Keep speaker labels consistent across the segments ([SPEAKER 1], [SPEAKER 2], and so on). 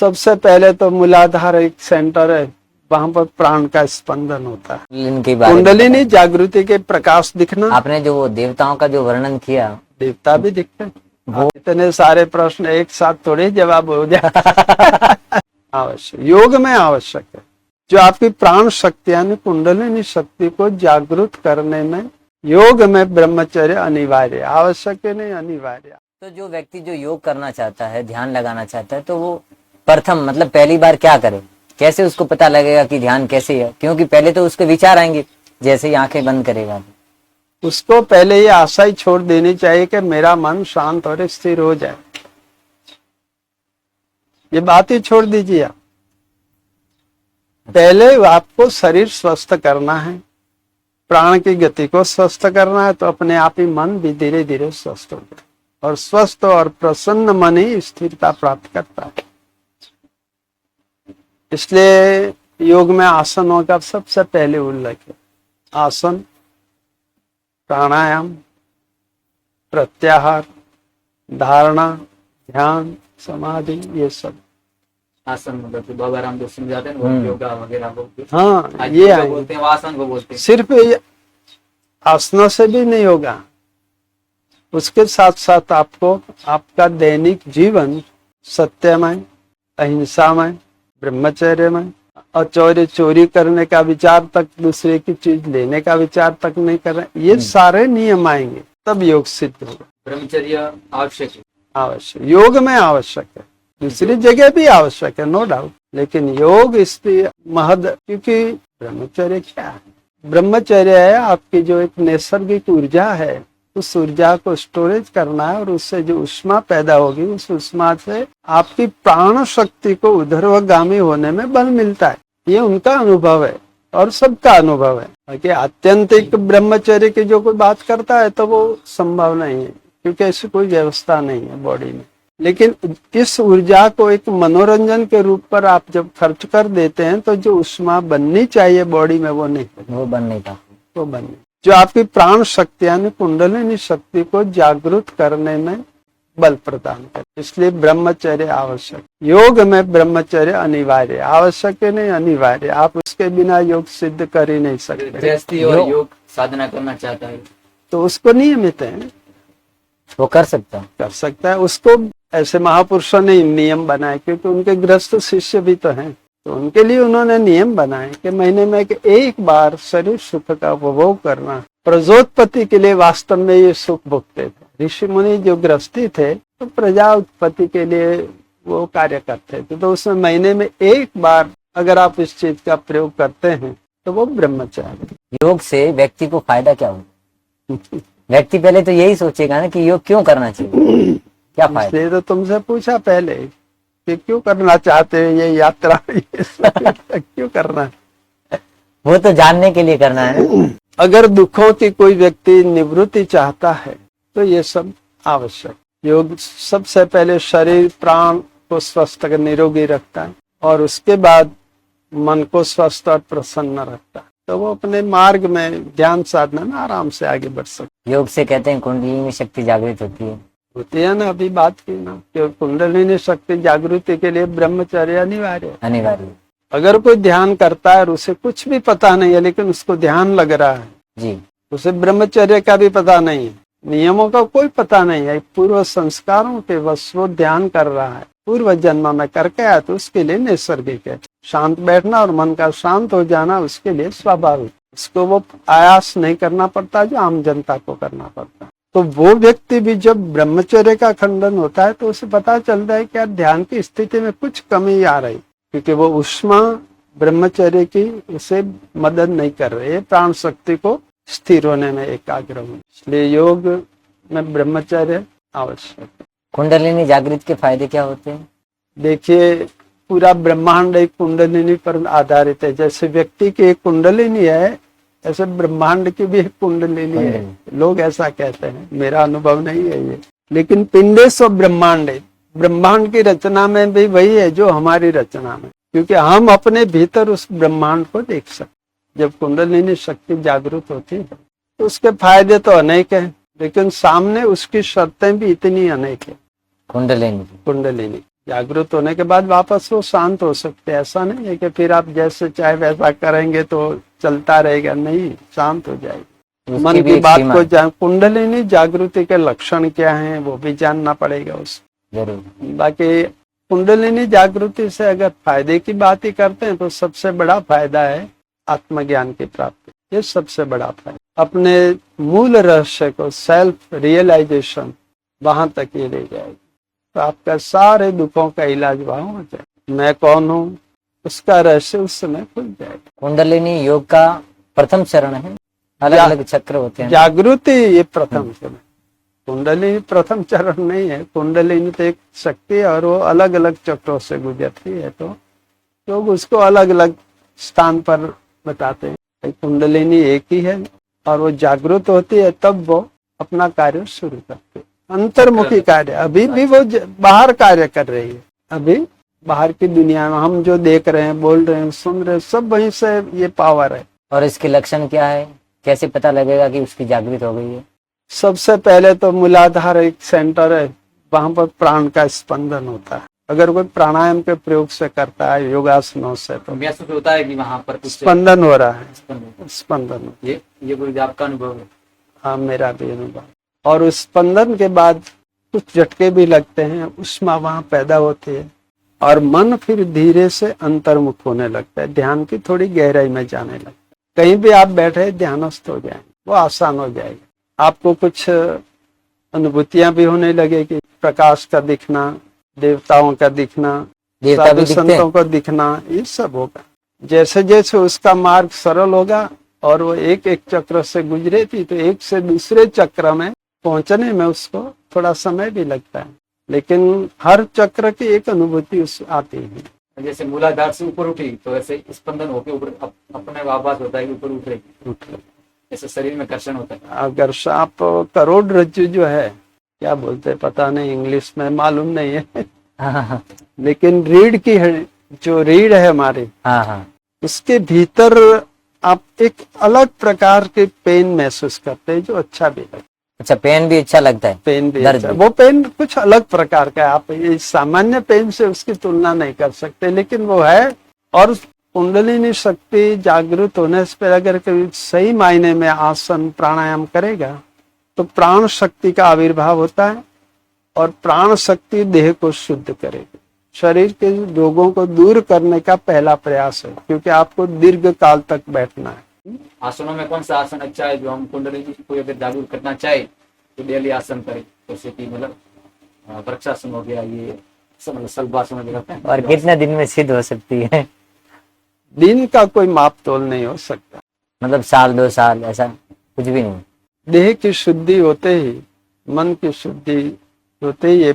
[SPEAKER 1] सबसे पहले तो मूलाधार एक सेंटर है, वहां पर प्राण का स्पंदन होता है। कुंडलिनी जागृति के प्रकाश दिखना।
[SPEAKER 2] आपने जो वो देवताओं का जो वर्णन किया,
[SPEAKER 1] देवता भी दिखते हैं। वो इतने सारे प्रश्न एक साथ थोड़े जवाब हो जाए। आवश्यक, योग में आवश्यक है जो आपकी प्राण शक्ति यानी कुंडलिनी शक्ति को जागृत करने में योग में ब्रह्मचर्य अनिवार्य, आवश्यक है नहीं अनिवार्य।
[SPEAKER 2] तो जो व्यक्ति जो योग करना चाहता है, ध्यान लगाना चाहता है, तो वो प्रथम मतलब पहली बार क्या करे, कैसे उसको पता लगेगा कि ध्यान कैसे है? क्योंकि पहले तो उसके विचार आएंगे जैसे ही आंखें बंद करेगा।
[SPEAKER 1] उसको पहले ये आशा ही छोड़ देनी चाहिए कि मेरा मन शांत और स्थिर हो जाए। ये बात ही छोड़ दीजिए आप। पहले आपको शरीर स्वस्थ करना है, प्राण की गति को स्वस्थ करना है, तो अपने आप ही मन भी धीरे धीरे स्वस्थ होगा। और स्वस्थ और प्रसन्न मन ही स्थिरता प्राप्त करता है। इसलिए योग में आसनों का सबसे पहले उल्लेख है। आसन, प्राणायाम, प्रत्याहार, धारणा, ध्यान, समाधि, ये सब
[SPEAKER 3] आसन मतलब बाबा रामदेव समझाते हैं वो योगा वगैरह बोलते हैं।
[SPEAKER 1] हाँ, ये
[SPEAKER 3] बोलते हैं, आसन को बोलते हैं।
[SPEAKER 1] सिर्फ आसनों से भी नहीं होगा, उसके साथ साथ आपको आपका दैनिक जीवन सत्यमय, अहिंसामय, ब्रह्मचर्यमय और चोरी करने का विचार तक, दूसरे की चीज लेने का विचार तक नहीं करना, ये सारे नियम आएंगे तब योग सिद्ध होगा।
[SPEAKER 3] ब्रह्मचर्य आवश्यक है,
[SPEAKER 1] आवश्यक, योग में आवश्यक है, दूसरी जगह भी आवश्यक है, नो डाउट, लेकिन योग इसलिए महद, क्योंकि ब्रह्मचर्य क्या है? ब्रह्मचर्य है आपकी जो एक नैसर्गिक ऊर्जा है, उस ऊर्जा को स्टोरेज करना है और उससे जो उष्मा पैदा होगी, उस उष्मा से आपकी प्राण शक्ति को ऊर्ध्वगामी होने में बल मिलता है। ये उनका अनुभव है और सबका अनुभव है कि आत्यंतिक ब्रह्मचर्य की जो कोई बात करता है तो वो संभव नहीं है, क्योंकि ऐसी कोई व्यवस्था नहीं है बॉडी में। लेकिन इस ऊर्जा को एक मनोरंजन के रूप पर आप जब खर्च कर देते हैं तो जो उष्मा बननी चाहिए बॉडी में वो नहीं,
[SPEAKER 2] वो बन नहीं पाती,
[SPEAKER 1] वो बननी, जो आपकी प्राण शक्ति यानी कुंडलिनी शक्ति को जागृत करने में बल प्रदान करे। इसलिए ब्रह्मचर्य आवश्यक, योग में ब्रह्मचर्य अनिवार्य, आवश्यक है नहीं अनिवार्य। आप उसके बिना योग सिद्ध कर ही नहीं सकते।
[SPEAKER 3] गृहस्थी और योग साधना करना चाहता है
[SPEAKER 1] तो उसको नियमित है,
[SPEAKER 2] वो कर सकता है।
[SPEAKER 1] उसको ऐसे महापुरुषों ने नियम बनाए, क्योंकि उनके गृहस्थ शिष्य भी तो हैं, तो उनके लिए उन्होंने नियम बनाए कि महीने में एक बार शरीर सुख का उपभोग करना। प्रजोत्पत्ति के लिए वास्तव में ये सुख भोगते थे ऋषि मुनि, जो गृहस्थी थे तो प्रजा उत्पत्ति के लिए वो कार्य करते थे। तो उसमें महीने में एक बार अगर आप इस चीज का प्रयोग करते हैं तो वो ब्रह्मचर्य।
[SPEAKER 2] योग से व्यक्ति को फायदा क्या होगा? व्यक्ति पहले तो यही सोचेगा ना कि योग क्यों करना चाहिए, क्या फायदा?
[SPEAKER 1] इसलिए तो तुमसे पूछा पहले कि क्यों करना चाहते हैं ये यात्रा, ये क्यों करना है?
[SPEAKER 2] वो तो जानने के लिए करना है।
[SPEAKER 1] अगर दुखों की कोई व्यक्ति निवृत्ति चाहता है तो ये सब आवश्यक। योग सबसे पहले शरीर प्राण को स्वस्थ कर निरोगी रखता है और उसके बाद मन को स्वस्थ और प्रसन्न रखता है, तो वो अपने मार्ग में ध्यान साधना में आराम से आगे बढ़ सकते।
[SPEAKER 2] योग से कहते हैं कुंडलिनी शक्ति जागृत होती है
[SPEAKER 1] ना, अभी बात की ना कि कुंडलिनी शक्ति जागृति के लिए ब्रह्मचर्य अनिवार्य। अगर कोई ध्यान करता है और उसे कुछ भी पता नहीं है लेकिन उसको ध्यान लग रहा है
[SPEAKER 2] जी,
[SPEAKER 1] उसे ब्रह्मचर्य का भी पता नहीं है, नियमों का कोई पता नहीं है, पूर्व संस्कारों के वश वो ध्यान कर रहा है, पूर्व जन्म में करके आया, तो उसके लिए नैसर्गिक है। शांत बैठना और मन का शांत हो जाना उसके लिए स्वाभाविक, उसको वो आयास नहीं करना पड़ता जो आम जनता को करना पड़ता है। तो वो व्यक्ति भी जब ब्रह्मचर्य का खंडन होता है तो उसे पता चलता है कि ध्यान की स्थिति में कुछ कमी आ रही, क्योंकि वो उष्मा ब्रह्मचर्य की उसे मदद नहीं कर रही है प्राण शक्ति को स्थिर होने में, एकाग्र होने। इसलिए योग में ब्रह्मचर्य आवश्यक है।
[SPEAKER 2] कुंडलिनी जागृत के फायदे क्या होते हैं? देखिए,
[SPEAKER 1] पूरा ब्रह्मांड एक कुंडलिनी पर आधारित है। जैसे व्यक्ति की एक कुंडलिनी है ऐसे ब्रह्मांड की भी एक कुंडलिनी है। लोग ऐसा कहते हैं, मेरा अनुभव नहीं है ये, लेकिन पिंडेश ब्रह्मांड है। ब्रह्मांड की रचना में भी वही है जो हमारी रचना में, क्योंकि हम अपने भीतर उस ब्रह्मांड को देख सकते। जब कुंडलिनी शक्ति जागृत होती है तो उसके फायदे तो अनेक हैं, लेकिन सामने उसकी शर्तें भी इतनी अनेक है।
[SPEAKER 2] कुंडलिनी
[SPEAKER 1] जागृत होने के बाद वापस वो शांत हो सकते हैं। ऐसा नहीं है कि फिर आप जैसे चाहे वैसा करेंगे तो चलता रहेगा, नहीं, शांत हो जाएगी।
[SPEAKER 2] उसकी
[SPEAKER 1] मन
[SPEAKER 2] भी
[SPEAKER 1] की
[SPEAKER 2] एक
[SPEAKER 1] बात
[SPEAKER 2] सीमा
[SPEAKER 1] को
[SPEAKER 2] है।
[SPEAKER 1] जान, कुंडलिनी जागृति के लक्षण क्या हैं वो भी जानना पड़ेगा उसको।
[SPEAKER 2] जरूर।
[SPEAKER 1] बाकी कुंडलिनी जागृति से अगर फायदे की बात ही करते हैं तो सबसे बड़ा फायदा है आत्मज्ञान की प्राप्ति। ये सबसे बड़ा फायदा, अपने मूल रहस्य को, सेल्फ रियलाइजेशन, वहां तक ये ले जाएगी तो आपका सारे दुखों का इलाज वहां हो जाए। मैं कौन हूँ उसका रहस्य उस समय खुल जाएगा।
[SPEAKER 2] कुंडलिनी योग का प्रथम चरण है, अलग अलग चक्र होते हैं।
[SPEAKER 1] जागृति ये प्रथम चरण, कुंडलिनी प्रथम चरण नहीं है। कुंडलिनी तो एक शक्ति है और वो अलग अलग चक्रों से गुजरती है, तो लोग उसको अलग अलग स्थान पर बताते हैं। कुंडलिनी एक ही है और वो जागृत होती है तब वो अपना कार्य शुरू करते हैं, अंतर्मुखी कार्य। अभी भी वो बाहर कार्य कर रही है, अभी बाहर की दुनिया में हम जो देख रहे हैं, बोल रहे हैं, सुन रहे हैं, सब वहीं से ये पावर है।
[SPEAKER 2] और इसके लक्षण क्या है, कैसे पता लगेगा कि उसकी जागृत हो गई है?
[SPEAKER 1] सबसे पहले तो मूलाधार एक सेंटर है, वहां पर प्राण का स्पंदन होता है। अगर कोई प्राणायाम के प्रयोग से करता है, योगासनों से, तो
[SPEAKER 3] महसूस होता है कि वहां पर कुछ
[SPEAKER 1] स्पंदन हो रहा है,
[SPEAKER 3] स्पंदन।
[SPEAKER 1] स्पंदन।
[SPEAKER 3] ये गुरु जी आपका अनुभव है?
[SPEAKER 1] हाँ, मेरा भी अनुभव। और उस स्पंदन के बाद कुछ झटके भी लगते हैं, ऊष्मा वहां पैदा होती है और मन फिर धीरे से अंतर्मुख होने लगता है, ध्यान की थोड़ी गहराई में जाने लगता है। कहीं भी आप बैठे ध्यानस्थ हो जाए, वो आसान हो जाएगा। आपको कुछ अनुभूतियां भी होने लगेगी, प्रकाश का दिखना, देवताओं का दिखना,
[SPEAKER 2] देवता
[SPEAKER 1] साधु
[SPEAKER 2] भी दिखते हैं?
[SPEAKER 1] संतों का दिखना, ये सब होगा। जैसे जैसे उसका मार्ग सरल होगा और वो एक एक चक्र से गुजरे थी, तो एक से दूसरे चक्र में पहुंचने में उसको थोड़ा समय भी लगता है, लेकिन हर चक्र की एक अनुभूति उस आती है।
[SPEAKER 3] जैसे मूलाधार से ऊपर उठी तो ऐसे स्पंदन होके ऊपर अपने आभास होता है कि ऊपर उठ रही, ऐसे शरीर में कर्षण होता है।
[SPEAKER 1] अगर सांप करोड़रज्जु जो है, क्या बोलते हैं पता नहीं, इंग्लिश में मालूम नहीं है
[SPEAKER 2] हाँ
[SPEAKER 1] लेकिन रीढ़ की जो रीढ़ है हमारी,
[SPEAKER 2] हाँ,
[SPEAKER 1] उसके भीतर आप एक अलग प्रकार के पेन महसूस करते हैं जो अच्छा भी लगता है।
[SPEAKER 2] अच्छा, पेन भी अच्छा लगता है?
[SPEAKER 1] पेन भी
[SPEAKER 2] दर्द
[SPEAKER 1] अच्छा,
[SPEAKER 2] भी?
[SPEAKER 1] वो पेन कुछ अलग प्रकार का है, आप ये सामान्य पेन से उसकी तुलना नहीं कर सकते, लेकिन वो है। और कुंडलिनी शक्ति जागृत होने से पहले अगर कभी सही मायने में आसन प्राणायाम करेगा तो प्राण शक्ति का आविर्भाव होता है और प्राण शक्ति देह को शुद्ध करेगी, शरीर के रोगों को दूर करने का पहला प्रयास है, क्योंकि आपको दीर्घ काल तक बैठना है।
[SPEAKER 3] आसनों में कौन सा आसन अच्छा है जो हम कुंडलिनी को अगर जागरूक करना चाहे तो डेली आसन करें? जैसे कि मतलब वृक्षासन हो गया, ये सब मतलब शल्भासन वगैरह।
[SPEAKER 2] और कितने दिन में सिद्ध हो सकती है?
[SPEAKER 1] दिन का कोई माप तोल नहीं हो सकता,
[SPEAKER 2] मतलब साल 2 साल ऐसा कुछ भी नहीं?
[SPEAKER 1] देह की शुद्धि होते ही, मन की शुद्धि होते ही ये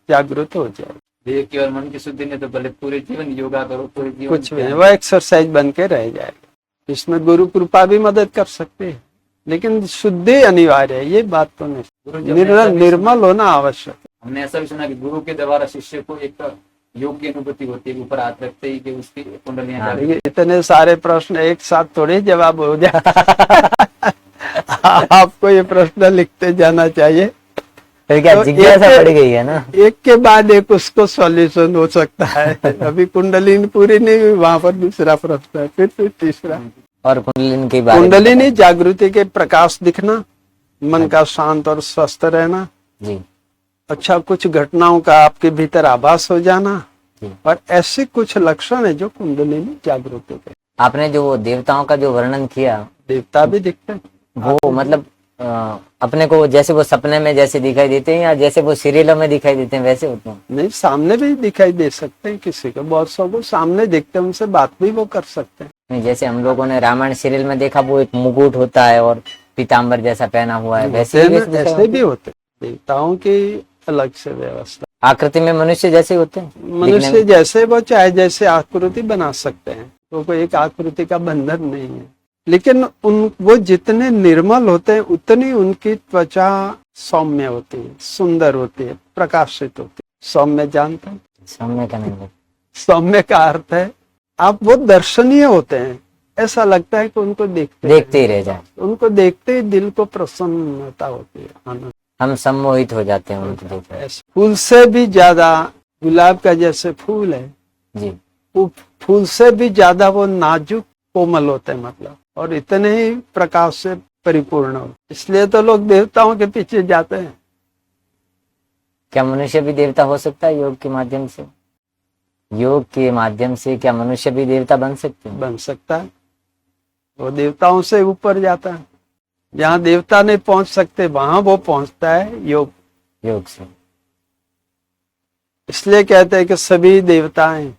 [SPEAKER 1] जागृत हो जाए।
[SPEAKER 3] देह की और मन की शुद्धि ने तो भले पूरे जीवन योगा करो, पूरे जीवन
[SPEAKER 1] कुछ भी नहीं, वह एक्सरसाइज बन के रह जाएगा। इसमें गुरु कृपा भी मदद कर सकते हैं, लेकिन शुद्धि अनिवार्य है, ये बात तो नहीं।
[SPEAKER 3] गुरु जी, हमने ऐसा भी
[SPEAKER 1] निर्मल होना आवश्यक है।
[SPEAKER 3] हमने ऐसा भी सुना कि गुरु के द्वारा शिष्य को एक योग की अनुभूति होती है, ऊपर हाथ रखते ही कि उसकी कुंडलियां जागृत।
[SPEAKER 1] देखिए, इतने सारे प्रश्न एक साथ थोड़े जवाब हो जाए आपको ये प्रश्न लिखते जाना चाहिए,
[SPEAKER 2] फिर क्या
[SPEAKER 1] तो
[SPEAKER 2] जिज्ञासा
[SPEAKER 1] एक-
[SPEAKER 2] पड़ गई है ना?
[SPEAKER 1] एक के बाद एक उसको सॉल्यूशन हो सकता है। अभी कुंडलिनी पूरी नहीं हुई, वहां पर दूसरा प्रश्न है, फिर तीसरा।
[SPEAKER 2] और कुंडलिनी के बारे में
[SPEAKER 1] कुंडलिनी जागृति के प्रकाश दिखना, मन का शांत और स्वस्थ रहना,
[SPEAKER 2] जी
[SPEAKER 1] अच्छा कुछ घटनाओं का आपके भीतर आभास हो जाना,
[SPEAKER 2] जी।
[SPEAKER 1] और ऐसे कुछ लक्षण है जो कुंडलिनी जागृति के।
[SPEAKER 2] आपने जो वो देवताओं का जो वर्णन किया,
[SPEAKER 1] देवता भी दिखते हैं,
[SPEAKER 2] वो मतलब अपने को जैसे वो सपने में जैसे दिखाई देते हैं या जैसे वो सीरियलों में दिखाई देते हैं वैसे होते हैं?
[SPEAKER 1] नहीं, सामने भी दिखाई दे सकते हैं किसी को, बहुत सौ को सामने दिखते हैं, उनसे बात भी वो कर सकते हैं।
[SPEAKER 2] नहीं, जैसे हम लोगों ने रामायण सीरियल में देखा, वो एक मुकुट होता है और पीताम्बर जैसा पहना हुआ है, वैसे ही वेशभूषा
[SPEAKER 1] ऐसे
[SPEAKER 2] होती
[SPEAKER 1] भी
[SPEAKER 2] है?
[SPEAKER 1] होते हैं। देवताओं की अलग से व्यवस्था,
[SPEAKER 2] आकृति में मनुष्य जैसे होते हैं, दिखने
[SPEAKER 1] मनुष्य
[SPEAKER 2] में?
[SPEAKER 1] जैसे वो चाहे जैसे आकृति बना सकते हैं, तो कोई एक आकृति का बंधन नहीं है, लेकिन वो जितने निर्मल होते हैं उतनी उनकी त्वचा सौम्य होती है, सुंदर होती है, प्रकाशित होती है। सौम्य जानते हैं?
[SPEAKER 2] सामने का नहीं?
[SPEAKER 1] सौम्य का अर्थ है आप वो दर्शनीय होते हैं, ऐसा लगता है कि उनको देखते
[SPEAKER 2] देखते ही रह जाए,
[SPEAKER 1] उनको देखते ही दिल को प्रसन्नता होती है, आनंद।
[SPEAKER 2] हम सम्मोहित हो जाते हैं उनको देख कर।
[SPEAKER 1] फूल से भी ज्यादा गुलाब का जैसे फूल है,
[SPEAKER 2] जी
[SPEAKER 1] वो फूल से भी ज्यादा वो नाजुक कोमल होते हैं, मतलब, और इतने ही प्रकाश से परिपूर्ण हो। इसलिए तो लोग देवताओं के पीछे जाते हैं।
[SPEAKER 2] क्या मनुष्य भी देवता हो सकता है योग के माध्यम से? योग के माध्यम से क्या मनुष्य भी देवता बन सकते हैं?
[SPEAKER 1] बन सकता है, वो देवताओं से ऊपर जाता है। जहाँ देवता नहीं पहुंच सकते वहां वो पहुंचता है योग।
[SPEAKER 2] योग से।
[SPEAKER 1] इसलिए कहते हैं कि सभी देवताएं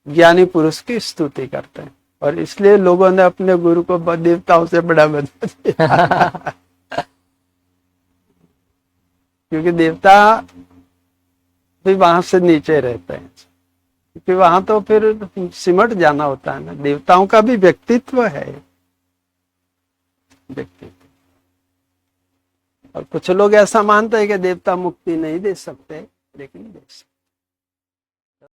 [SPEAKER 1] ज्ञानी पुरुष की स्तुति करते हैं, और इसलिए लोगों ने अपने गुरु को देवताओं से बड़ा बना दिया। क्योंकि देवता भी वहां से नीचे रहते हैं, क्योंकि वहां तो फिर सिमट जाना होता है ना। देवताओं का भी व्यक्तित्व है, व्यक्तित्व। और कुछ लोग ऐसा मानते हैं कि देवता मुक्ति नहीं दे सकते, लेकिन दे सकते।